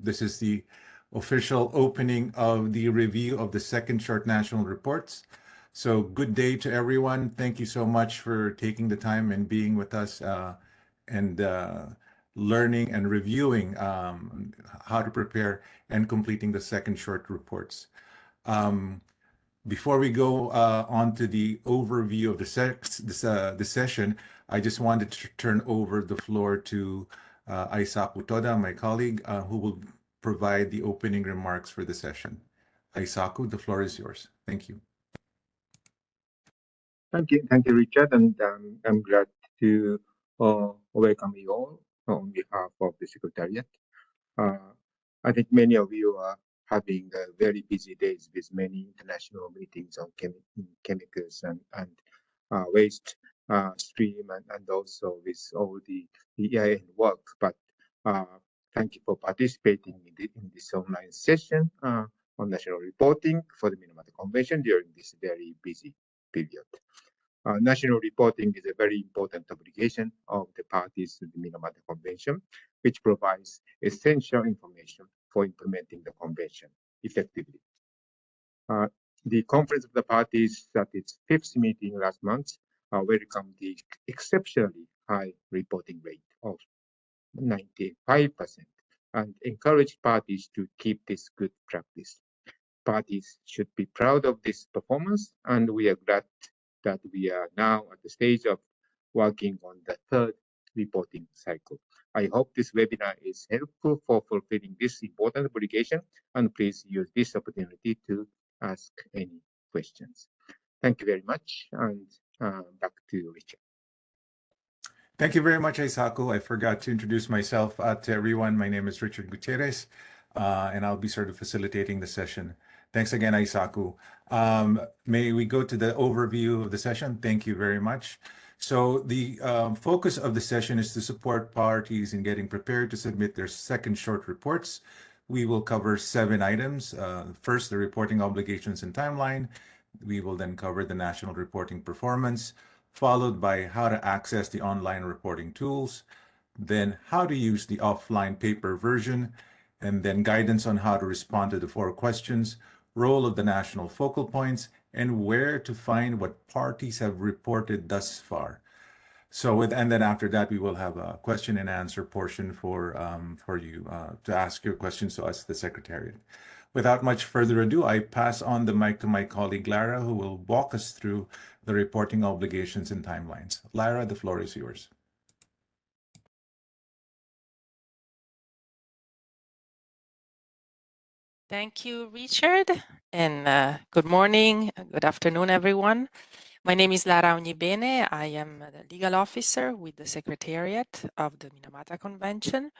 This is the official opening of the review of the second short national reports. So good day to everyone. Thank you so much for taking the time and being with us and learning and reviewing how to prepare and completing the second short reports. Before we go on to the overview of the session, I just wanted to turn over the floor to Aisaku Toda, my colleague, who will provide the opening remarks for the session. Aisaku, the floor is yours. Thank you. Thank you, Richard, and I'm glad to welcome you all on behalf of the Secretariat. I think many of you are having very busy days with many international meetings on chemicals and waste stream and also with all the EIN work. But thank you for participating in this online session on national reporting for the Minamata Convention during this very busy period. National reporting is a very important obligation of the parties to the Minamata Convention, which provides essential information for implementing the convention effectively. The Conference of the Parties at its 5th meeting last month welcomed the exceptionally high reporting rate of 95% and encouraged parties to keep this good practice. Parties should be proud of this performance, and we are glad that we are now at the stage of working on the 3rd reporting cycle. I hope this webinar is helpful for fulfilling this important obligation, and please use this opportunity to ask any questions. Thank you very much, and back to Richard. Thank you very much, Aisaku. I forgot to introduce myself to everyone. My name is Richard Gutierrez, and I'll be sort of facilitating the session. Thanks again, Aisaku. May we go to the overview of the session? Thank you very much. So the focus of the session is to support parties in getting prepared to submit their second short reports. We will cover 7 items. First, the reporting obligations and timeline. We will then cover the national reporting performance, followed by how to access the online reporting tools, then how to use the offline paper version, and then guidance on how to respond to the 4 questions, role of the national focal points, and where to find what parties have reported thus far. So, and then after that, we will have a question and answer portion for you to ask your questions to us, the Secretariat. Without much further ado, I pass on the mic to my colleague Lara, who will walk us through the reporting obligations and timelines. Lara, the floor is yours. Thank you, Richard, and good morning, good afternoon, everyone. My name is Lara Ognibene. I am the legal officer with the Secretariat of the Minamata Convention.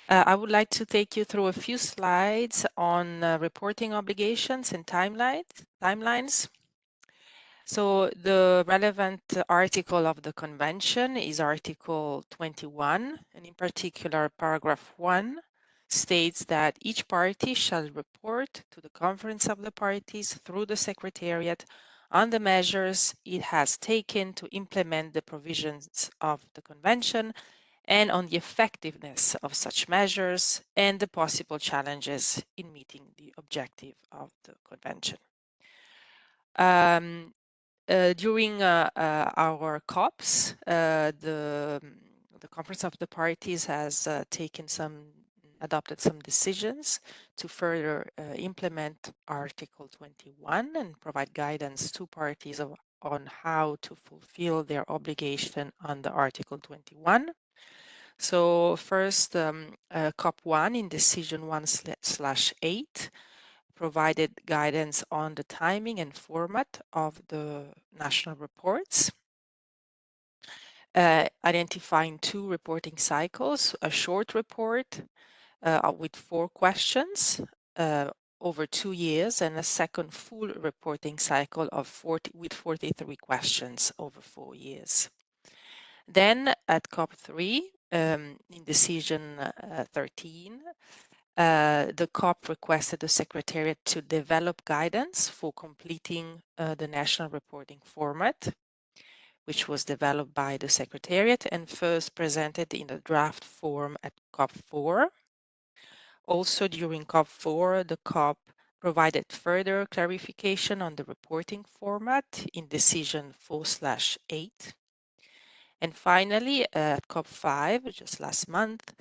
I would like to take you through a few slides on reporting obligations and timelines. So the relevant article of the convention is Article 21, and in particular, paragraph 1 states that each party shall report to the Conference of the Parties through the Secretariat on the measures it has taken to implement the provisions of the Convention and on the effectiveness of such measures and the possible challenges in meeting the objective of the Convention. During our COPs, the Conference of the Parties has adopted some decisions to further implement Article 21 and provide guidance to parties on how to fulfill their obligation under Article 21. So first, COP1 in Decision 1/8 provided guidance on the timing and format of the national reports, identifying 2 reporting cycles, a short report with 4 questions over 2 years, and a second full reporting cycle of with 43 questions over 4 years. Then at COP3, in Decision 13, the COP requested the Secretariat to develop guidance for completing the national reporting format, which was developed by the Secretariat and first presented in a draft form at COP4. Also, during COP4, the COP provided further clarification on the reporting format in decision 4/8. And finally, at COP5, just last month,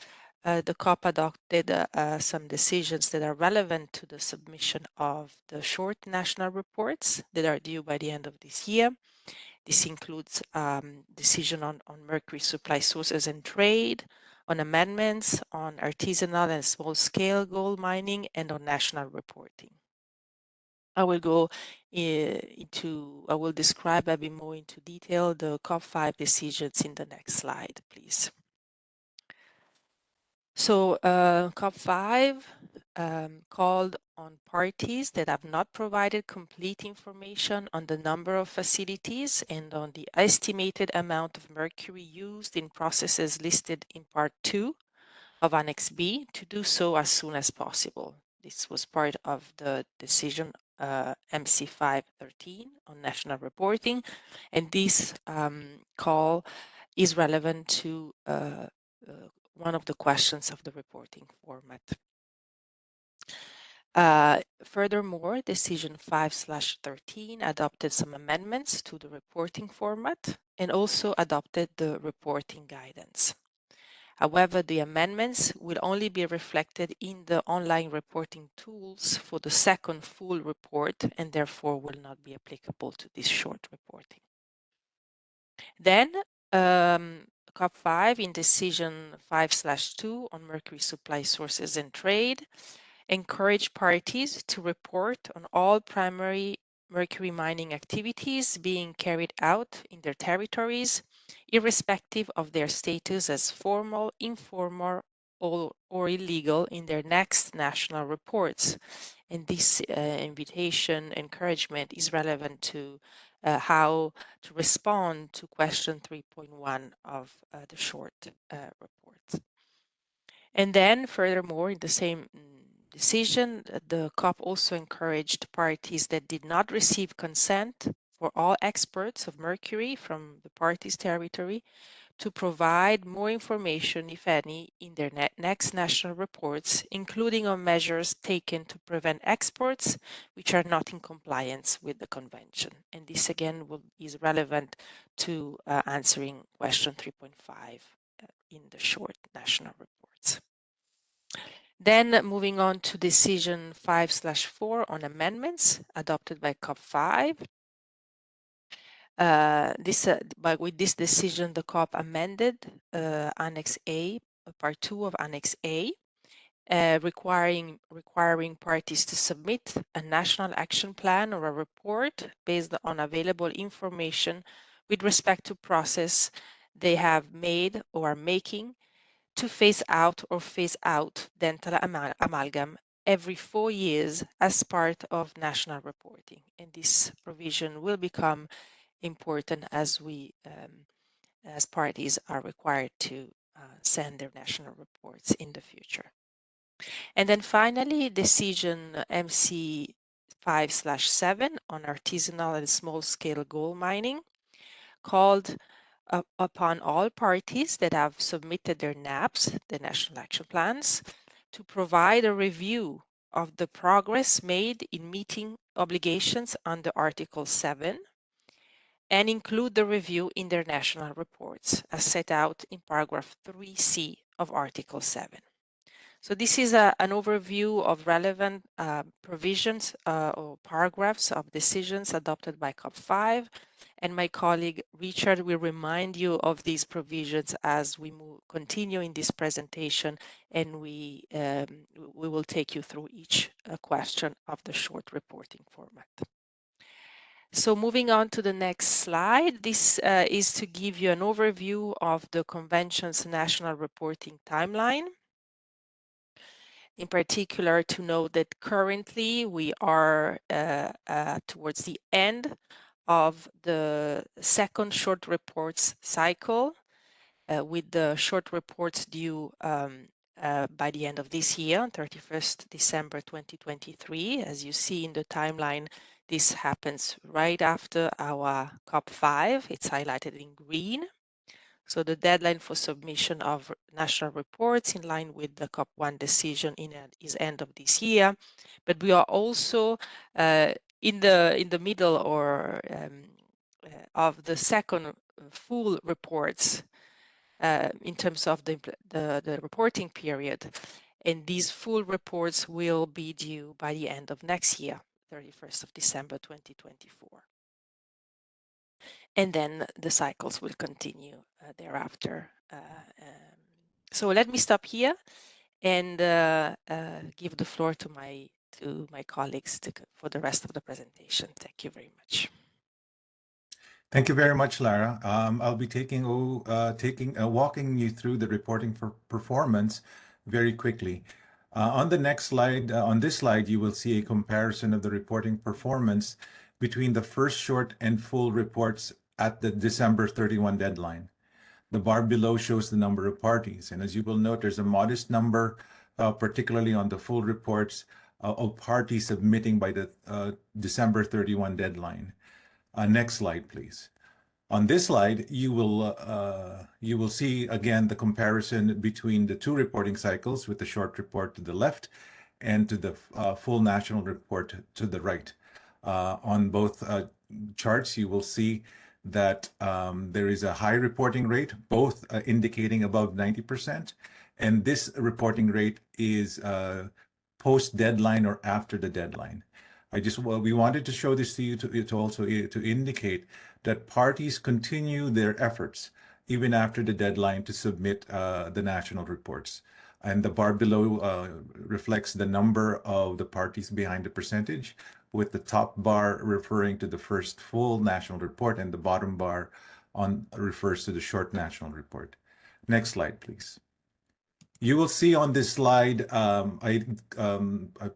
the COP adopted some decisions that are relevant to the submission of the short national reports that are due by the end of this year. This includes decision on mercury supply sources and trade, on amendments, on artisanal and small-scale gold mining, and on national reporting. I will go I will describe a bit more into detail the COP5 decisions in the next slide, please. So COP5 called on parties that have not provided complete information on the number of facilities and on the estimated amount of mercury used in processes listed in Part 2 of Annex B to do so as soon as possible. This was part of the decision MC 513 on national reporting, and this call is relevant to one of the questions of the reporting format. Furthermore, decision 5/13 adopted some amendments to the reporting format and also adopted the reporting guidance. However, the amendments will only be reflected in the online reporting tools for the second full report and therefore will not be applicable to this short reporting. Then COP5 in decision 5/2 on mercury supply sources and trade encourage parties to report on all primary mercury mining activities being carried out in their territories, irrespective of their status as formal, informal, or illegal in their next national reports. And this invitation, encouragement is relevant to how to respond to question 3.1 of the short report. And then furthermore, in the same decision, the COP also encouraged parties that did not receive consent for all exports of mercury from the parties' territory to provide more information, if any, in their next national reports, including on measures taken to prevent exports which are not in compliance with the convention. And this again is relevant to answering question 3.5 in the short national reports. Then moving on to decision 5/4 on amendments adopted by COP5. With this decision, the COP amended Annex A, Part 2 of Annex A, requiring parties to submit a national action plan or a report based on available information with respect to process they have made or are making to phase out dental amalgam every 4 years as part of national reporting. And this provision will become important as as parties are required to send their national reports in the future. And then finally, decision MC 5/7 on artisanal and small-scale gold mining called upon all parties that have submitted their NAPs, the National Action Plans, to provide a review of the progress made in meeting obligations under Article 7 and include the review in their national reports as set out in paragraph 3C of Article 7. So this is an overview of relevant provisions or paragraphs of decisions adopted by COP5. And my colleague Richard will remind you of these provisions as we continue in this presentation, and we will take you through each question of the short reporting format. So moving on to the next slide, this is to give you an overview of the Convention's national reporting timeline. In particular, to note that currently we are towards the end of the second short reports cycle, with the short reports due by the end of this year, 31st December 2023. As you see in the timeline, this happens right after our COP5. It's highlighted in green. So the deadline for submission of national reports in line with the COP1 decision is end of this year. But we are also in the middle or of the second full reports in terms of the reporting period. And these full reports will be due by the end of next year, 31st of December 2024. And then the cycles will continue thereafter. So let me stop here and give the floor to my colleagues for the rest of the presentation. Thank you very much. Thank you very much, Lara. I'll be walking you through the reporting for performance very quickly. On the next slide, on this slide, you will see a comparison of the reporting performance between the first short and full reports at the December 31 deadline. The bar below shows the number of parties, and as you will note, there's a modest number, particularly on the full reports, of parties submitting by the December 31 deadline. Next slide, please. On this slide, you will see again the comparison between the two reporting cycles, with the short report to the left and to the full national report to the right. On both charts, you will see that there is a high reporting rate, both indicating above 90%, and this reporting rate is post-deadline or after the deadline. We wanted to show this to you to indicate that parties continue their efforts even after the deadline to submit the national reports. And the bar below reflects the number of the parties behind the percentage, with the top bar referring to the first full national report and the bottom bar refers to the short national report. Next slide, please. You will see on this slide, I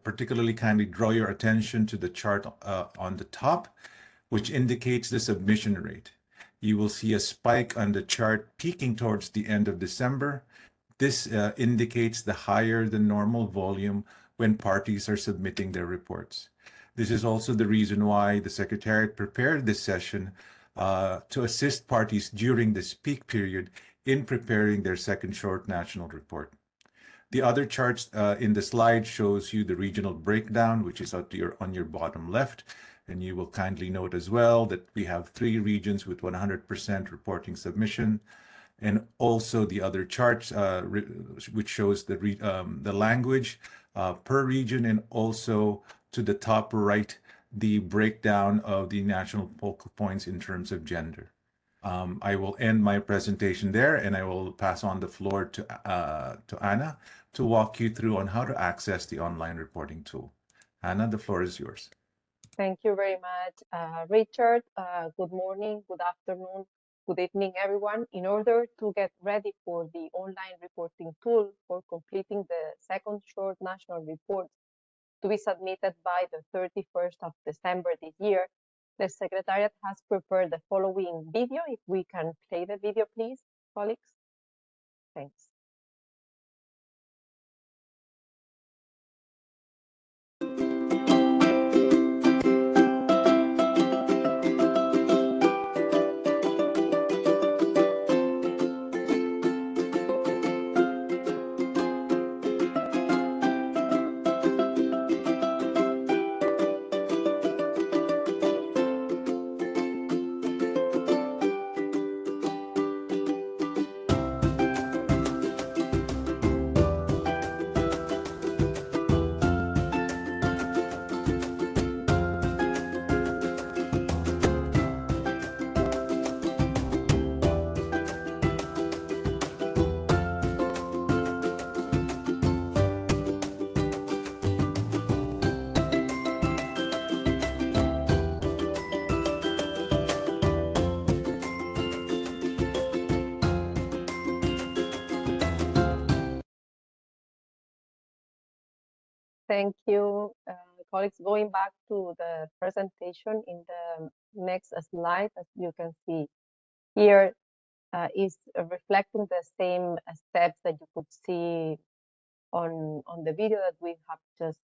particularly kindly draw your attention to the chart on the top, which indicates the submission rate. You will see a spike on the chart peaking towards the end of December. This indicates the higher than normal volume when parties are submitting their reports. This is also the reason why the Secretariat prepared this session to assist parties during this peak period in preparing their second short national report. The other charts in the slide shows you the regional breakdown, which is on your bottom left. And you will kindly note as well that we have 3 regions with 100% reporting submission. And also the other charts, which shows the language per region, and also to the top right, the breakdown of the national focal points in terms of gender. I will end my presentation there, and I will pass on the floor to Anna to walk you through on how to access the online reporting tool. Anna, the floor is yours. Thank you very much, Richard. Good morning, good afternoon, good evening, everyone. In order to get ready for the online reporting tool for completing the second short national report to be submitted by the 31st of December this year, the Secretariat has prepared the following video. If we can play the video, please, colleagues. Thanks. Thank you, colleagues. Going back to the presentation, in the next slide, as you can see here, is reflecting the same steps that you could see on the video that we have just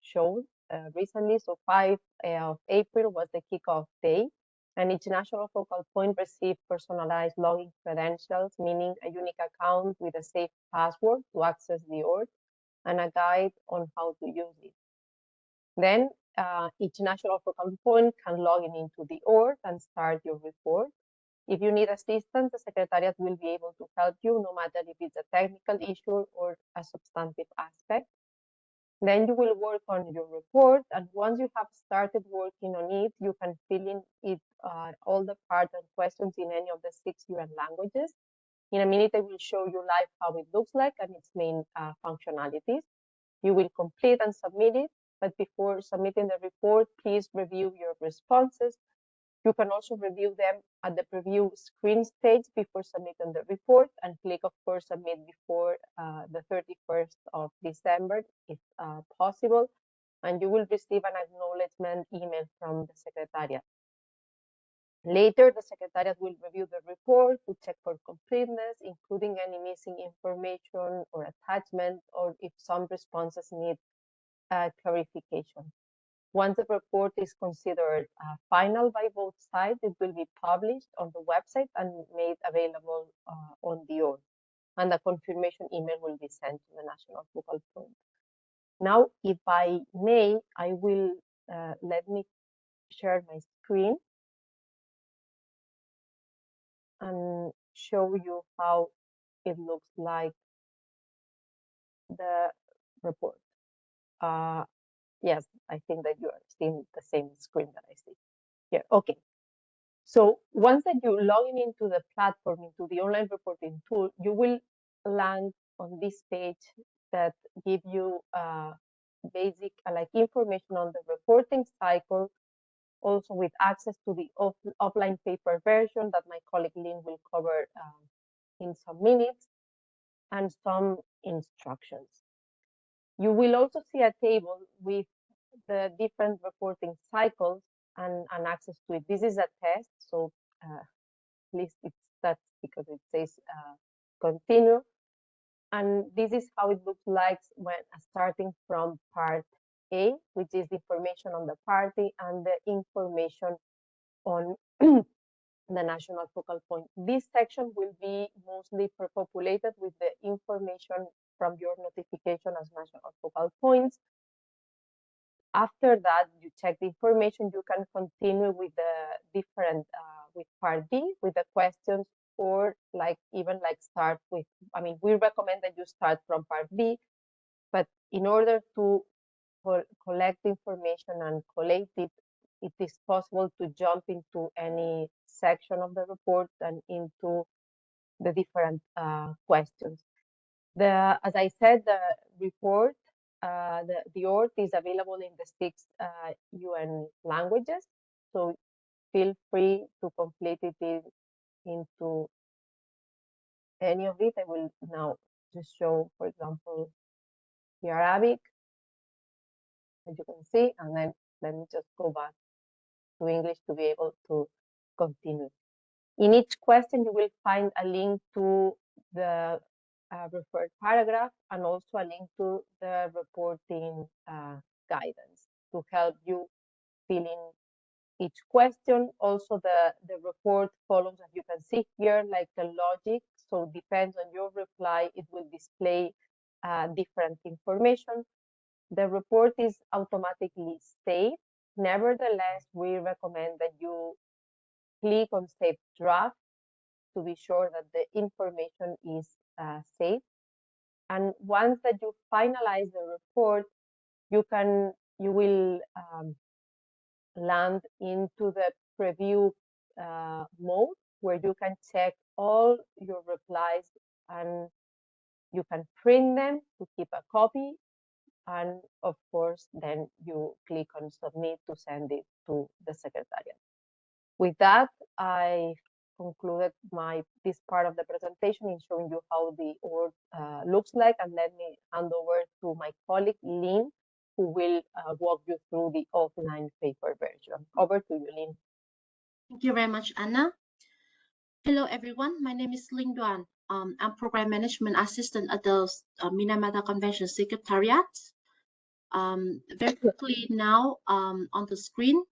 showed recently. So 5 of April was the kickoff day. And each national focal point receives personalized login credentials, meaning a unique account with a safe password to access the ORT and a guide on how to use it. Then each national focal point can log into the ORT and start your report. If you need assistance, the Secretariat will be able to help you, no matter if it's a technical issue or a substantive aspect. Then you will work on your report, and once you have started working on it, you can fill in it all the parts and questions in any of the 6 UN languages. In a minute, I will show you live how it looks like and its main functionalities. You will complete and submit it, but before submitting the report, please review your responses. You can also review them at the preview screen stage before submitting the report, and click, of course, submit before the 31st of December, if possible, and you will receive an acknowledgement email from the Secretariat. Later, the Secretariat will review the report to check for completeness, including any missing information or attachment, or if some responses need clarification. Once the report is considered final by both sides, it will be published on the website and made available on the ORT. And the confirmation email will be sent to the national focal point. Now, if I may, I will let me share my screen and show you how it looks like the report. Yes, I think that you are seeing the same screen that I see here. Okay. So once that you log into the platform, into the online reporting tool, you will land on this page that give you basic information on the reporting cycle, also with access to the offline paper version that my colleague Lynn will cover in some minutes, and some instructions. You will also see a table with the different reporting cycles and access to it. This is a test, so please, that's because it says continue. And this is how it looks like when starting from part A, which is the information on the party and the information on the national focal point. This section will be mostly populated with the information from your notification as national focal points. After that, you check the information, you can continue with the different, with part B, with the questions, or even start with, we recommend that you start from part B, but in order to collect information and collate it, it is possible to jump into any section of the report and into the different questions. As I said, the report, the ORT is available in the 6 UN languages, so feel free to complete it into any of it. I will now just show, for example, the Arabic, as you can see, and then let me just go back to English to be able to continue. In each question, you will find a link to the referred paragraph and also a link to the reporting guidance to help you fill in each question. Also, the report follows, as you can see here, like the logic. So depends on your reply, it will display different information. The report is automatically saved. Nevertheless, we recommend that you click on Save Draft to be sure that the information is saved. And once that you finalize the report, you will land into the preview mode, where you can check all your replies and you can print them to keep a copy. And of course, then you click on submit to send it to the Secretariat. With that, I concluded this part of the presentation in showing you how the ORT looks like, and let me hand over to my colleague Lynn, who will walk you through the offline paper version. Over to you, Lynn. Thank you very much, Anna. Hello, everyone. My name is Linh Duan. I'm Program Management Assistant at the Minamata Convention Secretariat. Very quickly now on the screen,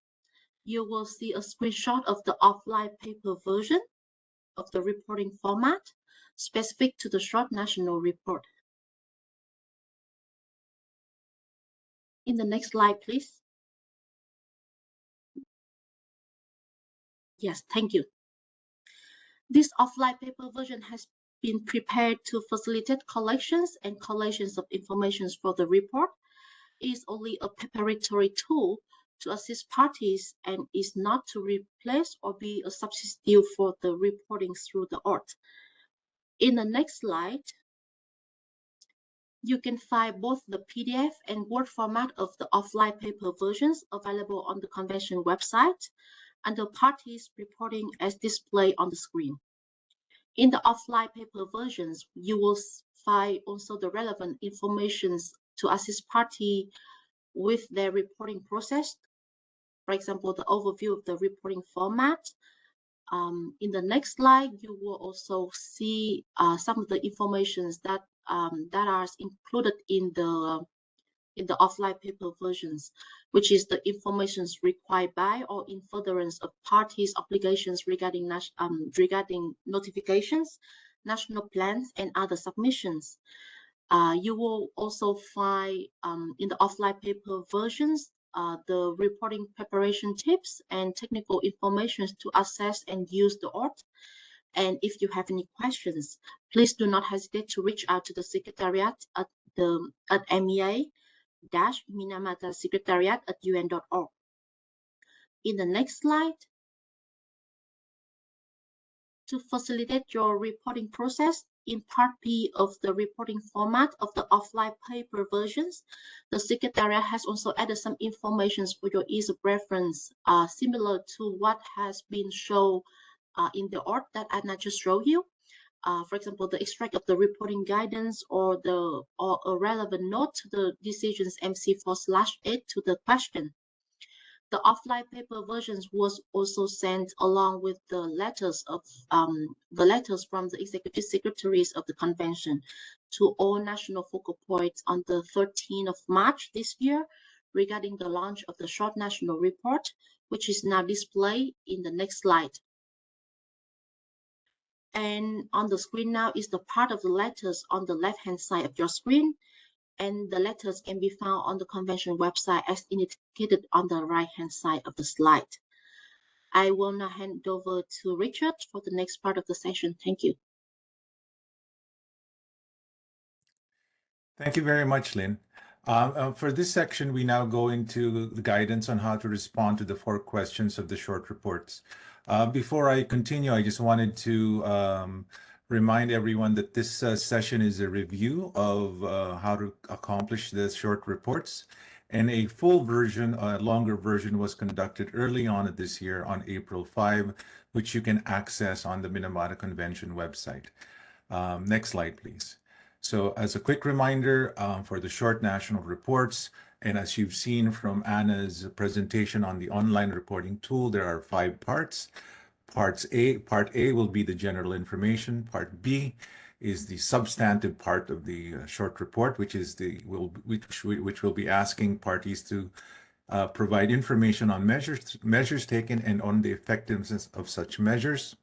you will see a screenshot of the offline paper version of the reporting format specific to the short national report. In the next slide, please. Yes, thank you. This offline paper version has been prepared to facilitate collections and collations of information for the report. It is only a preparatory tool to assist parties and is not to replace or be a substitute for the reporting through the ORT. In the next slide, you can find both the PDF and Word format of the offline paper versions available on the convention website under parties reporting as displayed on the screen. In the offline paper versions, you will find also the relevant information to assist party with their reporting process. For example, the overview of the reporting format. In the next slide, you will also see some of the information that are included in the offline paper versions, which is the information required by or in furtherance of parties' obligations regarding notifications, national plans, and other submissions. You will also find in the offline paper versions the reporting preparation tips and technical information to access and use the ORT. And if you have any questions, please do not hesitate to reach out to the Secretariat at MEA-Minamata-Secretariat@un.org. In the next slide, to facilitate your reporting process, in Part B of the reporting format of the offline paper versions, the Secretariat has also added some information for your ease of reference, similar to what has been shown in the ORT that Anna just showed you. For example, the extract of the reporting guidance or a relevant note to the decisions MC4/8 to the question. The offline paper versions was also sent along with the letters from the executive secretaries of the convention to all national focal points on the 13th of March this year regarding the launch of the short national report, which is now displayed in the next slide. And on the screen now is the part of the letters on the left-hand side of your screen. And the letters can be found on the convention website as indicated on the right-hand side of the slide. I will now hand over to Richard for the next part of the session. Thank you. Thank you very much, Lynn. For this section, we now go into the guidance on how to respond to the 4 questions of the short reports. Before I continue, I just wanted to remind everyone that this session is a review of how to accomplish the short reports, and a full version, a longer version, was conducted early on this year on April 5, which you can access on the Minamata Convention website. Next slide, please. So as a quick reminder for the short national reports, and as you've seen from Anna's presentation on the online reporting tool, there are 5 parts. Part A will be the general information. Part B is the substantive part of the short report, which will be asking parties to provide information on measures taken and on the effectiveness of such measures.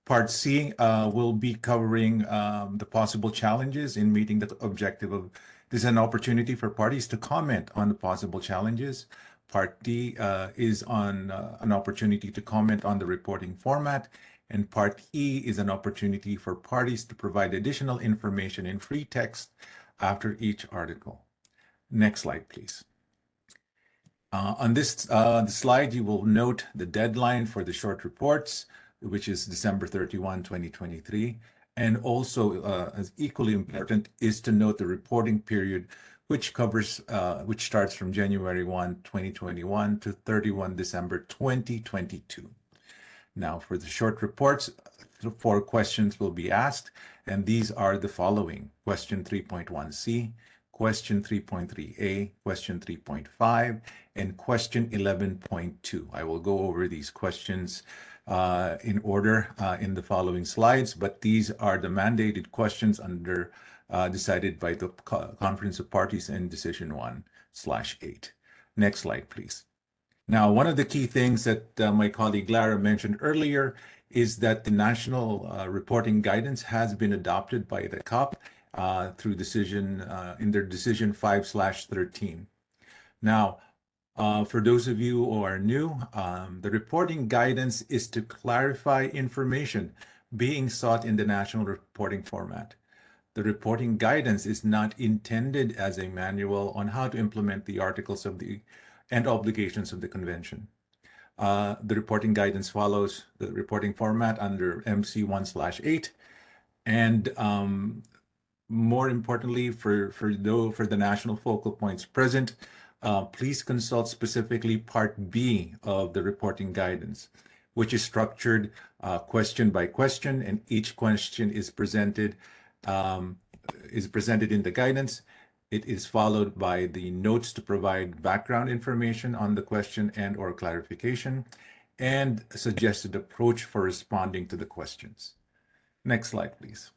Part C will be covering the possible challenges in meeting the objective of. This is an opportunity for parties to comment on the possible challenges. Part D is on an opportunity to comment on the reporting format, and Part E is an opportunity for parties to provide additional information in free text after each article. Next slide, please. On this slide, you will note the deadline for the short reports, which is December 31, 2023. And also, as equally important, is to note the reporting period, which starts from January 1, 2021 to 31 December 2022. Now, for the short reports, 4 questions will be asked, and these are the following: question 3.1c, question 3.3a, question 3.5, and question 11.2. I will go over these questions in order in the following slides, but these are the mandated questions under decided by the Conference of Parties in Decision 1/8. Next slide, please. Now, one of the key things that my colleague Lara mentioned earlier is that the national reporting guidance has been adopted by the COP through decision in their decision 5/13. Now, for those of you who are new, the reporting guidance is to clarify information being sought in the national reporting format. The reporting guidance is not intended as a manual on how to implement the articles of the and obligations of the convention. The reporting guidance follows the reporting format under MC 1/8, and more importantly, for the national focal points present, please consult specifically Part B of the reporting guidance, which is structured question by question, and each question is presented in the guidance. It is followed by the notes to provide background information on the question and/or clarification, and a suggested approach for responding to the questions. Next slide, please.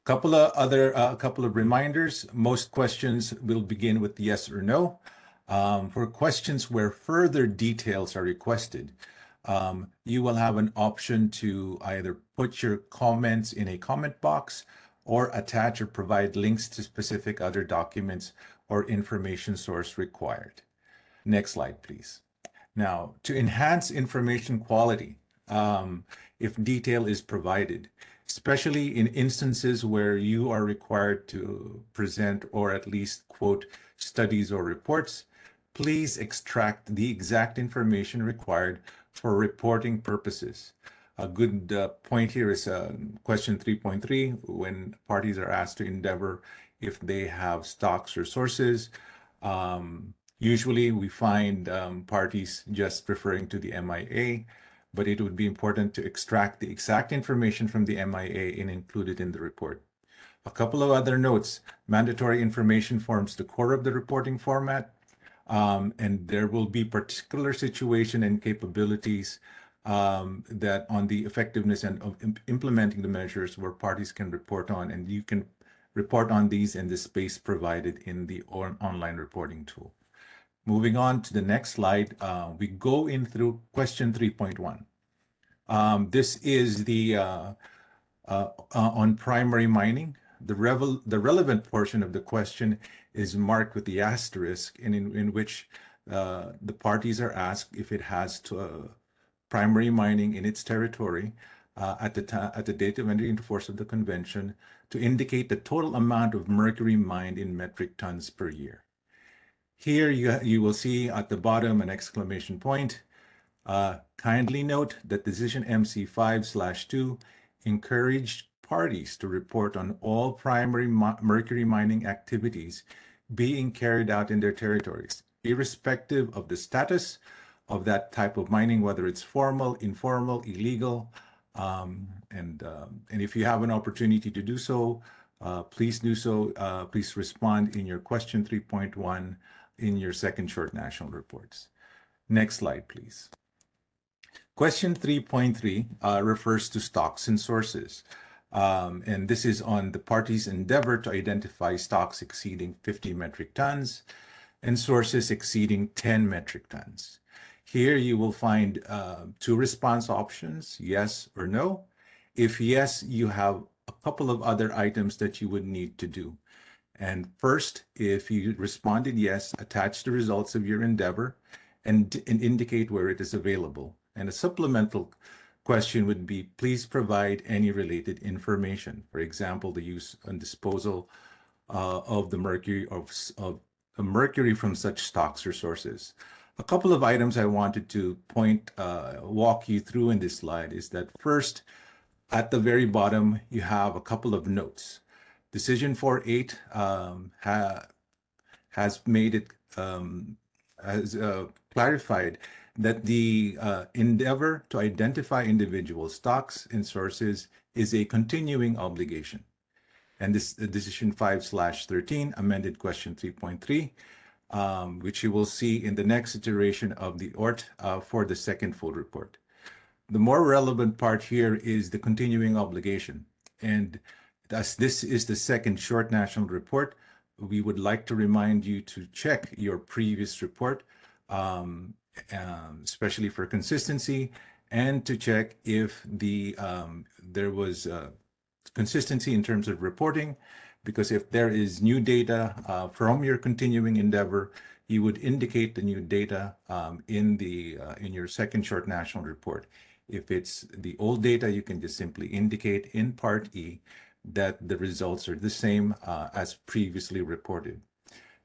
A couple of reminders. Most questions will begin with yes or no. For questions where further details are requested, you will have an option to either put your comments in a comment box or attach or provide links to specific other documents or information source required. Next slide, please. Now, to enhance information quality, if detail is provided, especially in instances where you are required to present or at least quote studies or reports, please extract the exact information required for reporting purposes. A good point here is question 3.3, when parties are asked to endeavor if they have stocks or sources. Usually we find parties just referring to the MIA, but it would be important to extract the exact information from the MIA and include it in the report. A couple of other notes: mandatory information forms the core of the reporting format, and there will be particular situation and capabilities that on the effectiveness and of implementing the measures where parties can report on, and you can report on these in the space provided in the online reporting tool. Moving on to the next slide, we go in through question 3.1. This is the on primary mining. The relevant portion of the question is marked with the asterisk, and in which the parties are asked if it has primary mining in its territory at the date of entry into force of the convention, to indicate the total amount of mercury mined in metric tons per year. Here you will see at the bottom an exclamation point. Kindly note that decision MC 5/2 encouraged parties to report on all primary mercury mining activities being carried out in their territories, irrespective of the status of that type of mining, whether it's formal, informal, illegal. And if you have an opportunity to do so, please do so. Please respond in your question 3.1 in your second short national reports. Next slide, please. Question 3.3 refers to stocks and sources. And this is on the party's endeavor to identify stocks exceeding 50 metric tons and sources exceeding 10 metric tons. Here you will find two response options, yes or no. If yes, you have a couple of other items that you would need to do. And first, if you responded yes, attach the results of your endeavor and indicate where it is available. And a supplemental question would be, please provide any related information. For example, the use and disposal of the mercury mercury from such stocks or sources. A couple of items I wanted to walk you through in this slide is that first, at the very bottom, you have a couple of notes. Decision 4.8 has made it clarified that the endeavor to identify individual stocks and sources is a continuing obligation. And this decision 5/13 amended question 3.3, which you will see in the next iteration of the ORT for the second full report. The more relevant part here is the continuing obligation. And as this is the second short national report, we would like to remind you to check your previous report especially for consistency, and to check if there was consistency in terms of reporting, because if there is new data from your continuing endeavor, you would indicate the new data in your second short national report. If it's the old data, you can just simply indicate in Part E that the results are the same as previously reported.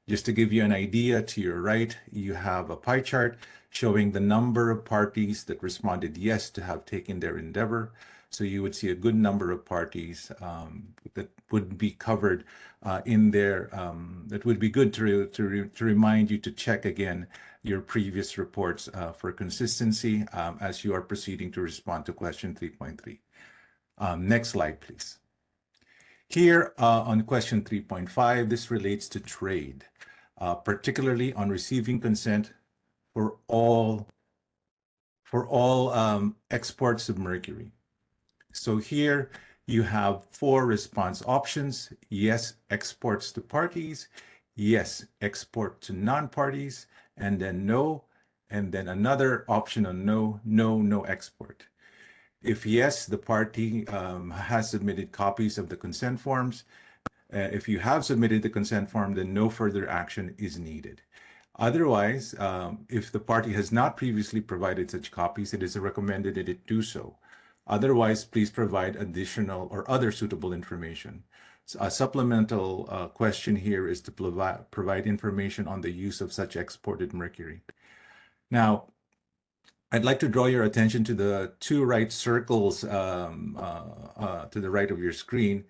Just to give you an idea, to your right, you have a pie chart showing the number of parties that responded yes to have taken their endeavor. So you would see a good number of parties that would be covered in there. That would be good to remind you to check again your previous reports for consistency as you are proceeding to respond to question 3.3. Next slide, please. Here on question 3.5, this relates to trade, particularly on receiving consent for all exports of mercury. So here you have 4 response options: yes, exports to parties; yes, export to non-parties; and then no, and then another option on no, no, no export. If yes, the party has submitted copies of the consent forms. If you have submitted the consent form, then no further action is needed. Otherwise, if the party has not previously provided such copies, it is recommended that it do so. Otherwise, please provide additional or other suitable information. So a supplemental question here is to provide information on the use of such exported mercury. Now, I'd like to draw your attention to the 2 right circles to the right of your screen.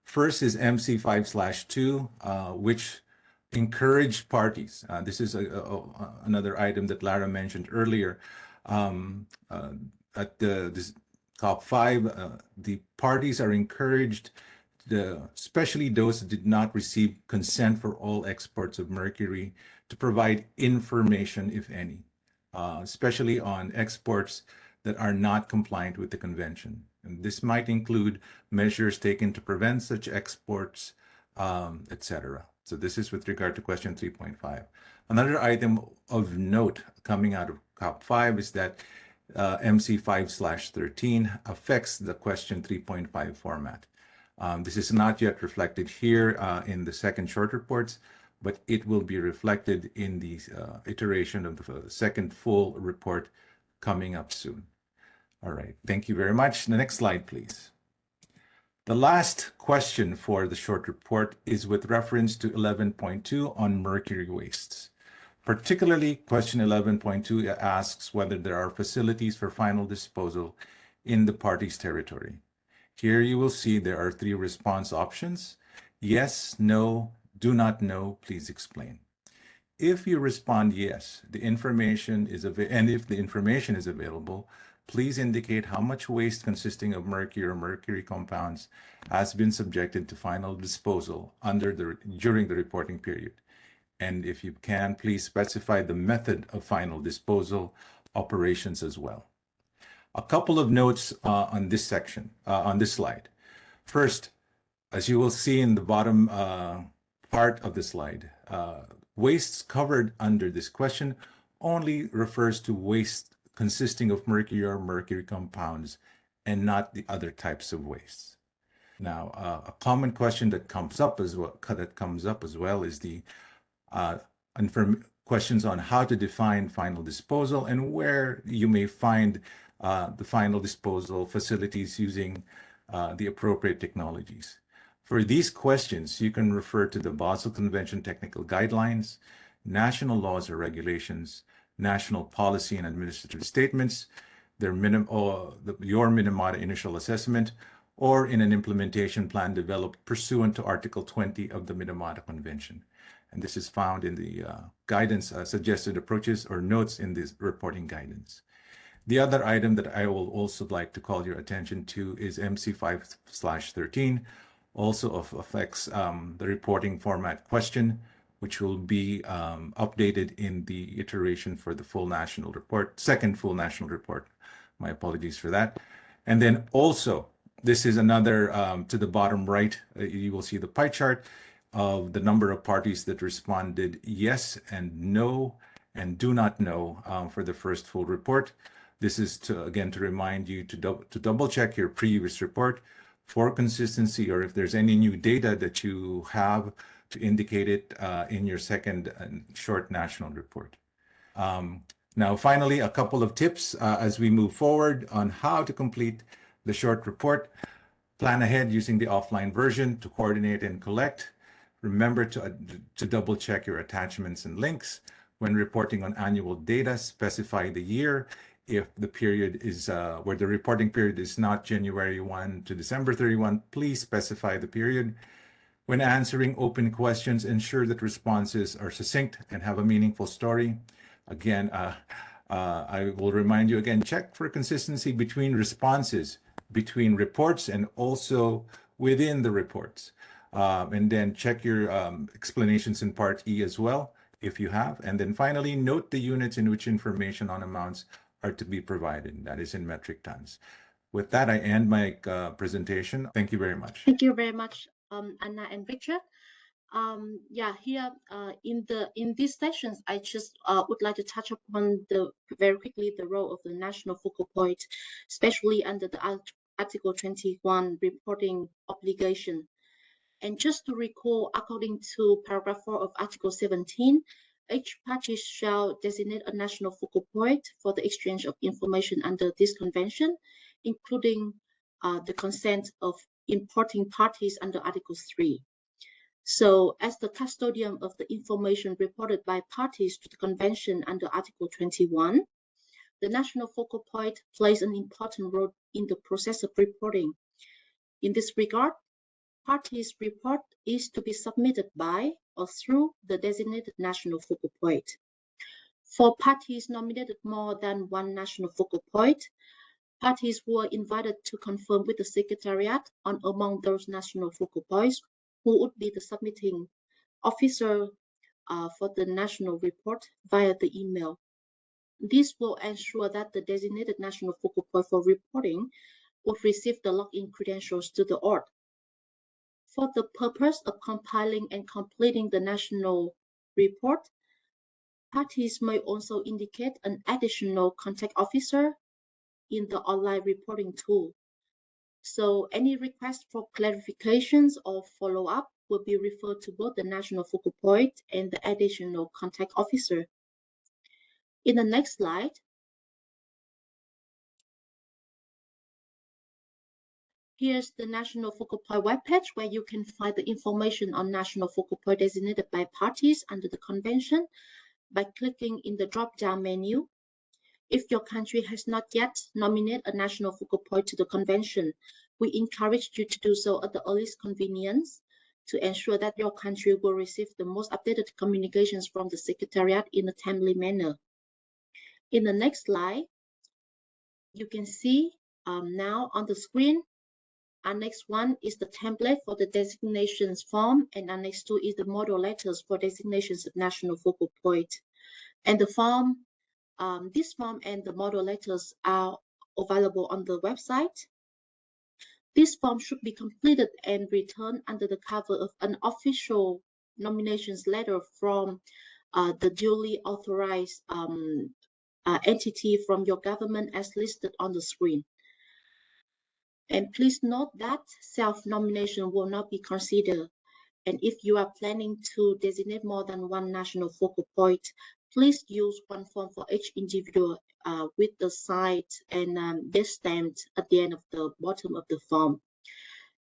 First is MC5/2, which encouraged parties. This is another item that Lara mentioned earlier. At this COP5, the parties are encouraged, especially those that did not receive consent for all exports of mercury, to provide information, if any, especially on exports that are not compliant with the convention. And this might include measures taken to prevent such exports, etc. So this is with regard to question 3.5. Another item of note coming out of COP5 is that MC5/13 affects the question 3.5 format. This is not yet reflected here in the second short reports, but it will be reflected in the iteration of the second full report coming up soon. All right, thank you very much. The next slide, please. The last question for the short report is with reference to 11.2 on mercury wastes. Particularly, question 11.2 asks whether there are facilities for final disposal in the party's territory. Here you will see there are 3 response options: yes, no, do not know, please explain. If you respond yes, the information is if the information is available, please indicate how much waste consisting of mercury or mercury compounds has been subjected to final disposal during the reporting period. And if you can, please specify the method of final disposal operations as well. A couple of notes on this section, on this slide. First, as you will see in the bottom part of the slide, wastes covered under this question only refers to waste consisting of mercury or mercury compounds and not the other types of wastes. Now, a common question that comes up as well is the questions on how to define final disposal and where you may find the final disposal facilities using the appropriate technologies. For these questions, you can refer to the Basel Convention Technical Guidelines, national laws or regulations, national policy and administrative statements, your Minamata initial assessment, or in an implementation plan developed pursuant to Article 20 of the Minamata Convention. And this is found in the guidance, suggested approaches or notes in this reporting guidance. The other item that I will also like to call your attention to is MC5/13, also affects the reporting format question, which will be updated in the iteration for the full national report, second full national report. My apologies for that. And then also, this is another, to the bottom right, you will see the pie chart of the number of parties that responded yes and no, and then no, and then another option on no, no export. and do not know for the first full report. This is to, again, to remind you to double check your previous report for consistency, or if there's any new data that you have, to indicate it in your second short national report. Now, finally, a couple of tips as we move forward on how to complete the short report. Plan ahead using the offline version to coordinate and collect. Remember to double check your attachments and links. When reporting on annual data, specify the year. If the period is where the reporting period is not January 1 to December 31, please specify the period. When answering open questions, ensure that responses are succinct and have a meaningful story. Again, I will remind you again, check for consistency between responses, between reports, and also within the reports. And then check your explanations in Part E as well, if you have. And then finally, note the units in which information on amounts are to be provided. That is in metric tons. With that, I end my presentation. Thank you very much. Thank you very much, Anna and Richard. Yeah, here in these sessions, I just would like to touch upon very quickly the role of the national focal point, especially under the Article 21 reporting obligation. And just to recall, according to paragraph 4 of Article 17, each party shall designate a national focal point for the exchange of information under this convention, including the consent of importing parties under Article 3. So, as the custodian of the information reported by parties to the convention under Article 21, the national focal point plays an important role in the process of reporting. In this regard, parties' report is to be submitted by or through the designated national focal point. For parties nominated more than one national focal point, parties were invited to confirm with the Secretariat on among those national focal points who would be the submitting officer for the national report via the email. This will ensure that the designated national focal point for reporting would receive the login credentials to the ORD. For the purpose of compiling and completing the national report, parties may also indicate an additional contact officer in the online reporting tool. So any request for clarifications or follow-up will be referred to both the national focal point and the additional contact officer. In the next slide, here's the national focal point webpage where you can find the information on national focal point designated by parties under the convention by clicking in the drop-down menu. If your country has not yet nominated a national focal point to the convention, we encourage you to do so at the earliest convenience to ensure that your country will receive the most updated communications from the Secretariat in a timely manner. In the next slide, you can see now on the screen, Annex 1 is the template for the designations form, and Annex 2 is the model letters for designations of national focal point. And the form, this form and the model letters are available on the website. This form should be completed and returned under the cover of an official nominations letter from the duly authorized entity from your government as listed on the screen. And please note that self-nomination will not be considered. And if you are planning to designate more than one national focal point, please use one form for each individual with the site and this stamped at the end of the bottom of the form.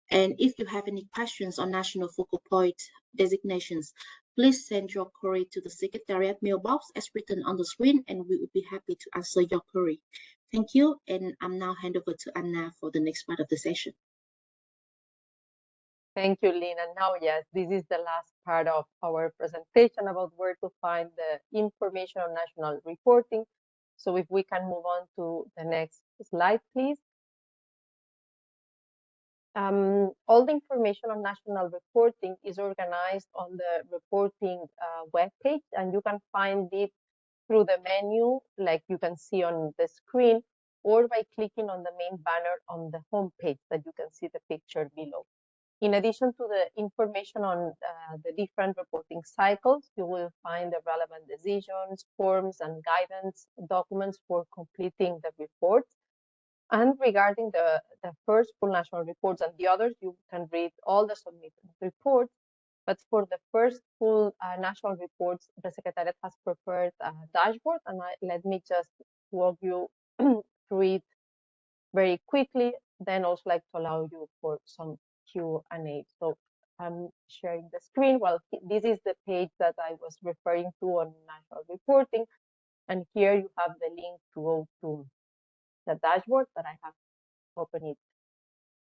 And if you have any questions on national focal point designations, please send your query to the Secretariat mailbox as written on the screen, and we will be happy to answer your query. Thank you, and I'm now hand over to Anna for the next part of the session. Thank you, Lynn. And now, yes, this is the last part of our presentation about where to find the information on national reporting. So if we can move on to the next slide, please. All the information on national reporting is organized on the reporting webpage, and you can find it through the menu, like you can see on the screen, or by clicking on the main banner on the home page that you can see the picture below. In addition to the information on the different reporting cycles, you will find the relevant decisions, forms, and guidance documents for completing the reports. And regarding the first full national reports and the others, you can read all the submitted reports. But for the first full national reports, the Secretariat has prepared a dashboard, and let me just walk you through it very quickly, then also like to allow you for some Q&A. So I'm sharing the screen. Well, this is the page that I was referring to on national reporting. And here you have the link to go to the dashboard that I have opened it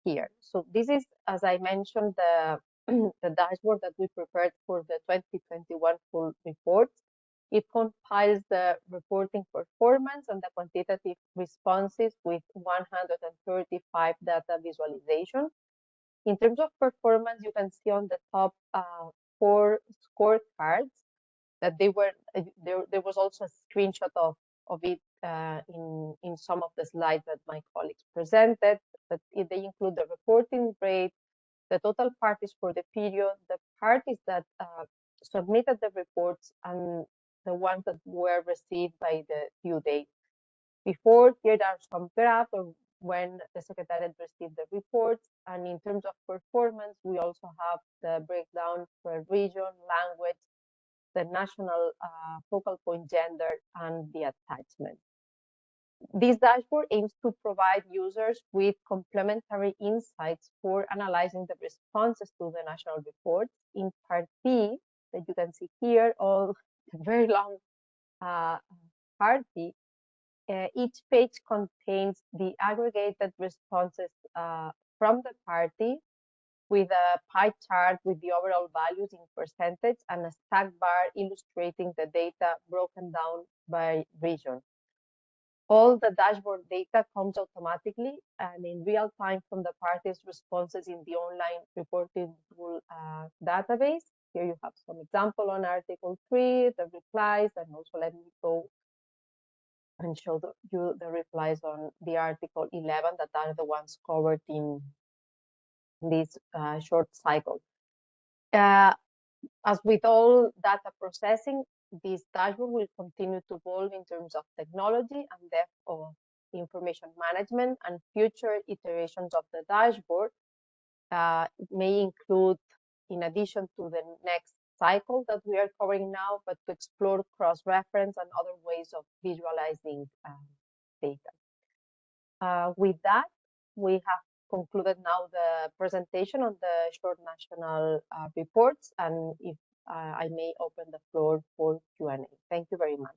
here. So this is, as I mentioned, the, the dashboard that we prepared for the 2021 full reports. It compiles the reporting performance and the quantitative responses with 135 data visualizations. In terms of performance, you can see on the top 4 scorecards that they were there was also a screenshot of it in some of the slides that my colleagues presented. But they include the reporting rate, the total parties for the period, the parties that submitted the reports, and the ones that were received by the due date. Before, here are some graphs of when the Secretariat received the reports, and in terms of performance, we also have the breakdown per region, language, the national focal point gender, and the attachment. This dashboard aims to provide users with complementary insights for analyzing the responses to the national reports. In Part B, that you can see here, all very long Part B, each page contains the aggregated responses from the party with a pie chart with the overall values in percentage and a stack bar illustrating the data broken down by region. All the dashboard data comes automatically and in real time from the parties' responses in the online reporting tool database. Here you have some example on Article 3, the replies, and also let me go and show you the replies on the Article 11 that are the ones covered in this short cycle. As with all data processing, this dashboard will continue to evolve in terms of technology and depth of information management, and future iterations of the dashboard may include, in addition to the next cycle that we are covering now, but to explore cross-reference and other ways of visualizing data. With that, we have concluded now the presentation on the short national reports, and if I may open the floor for Q&A. Thank you very much.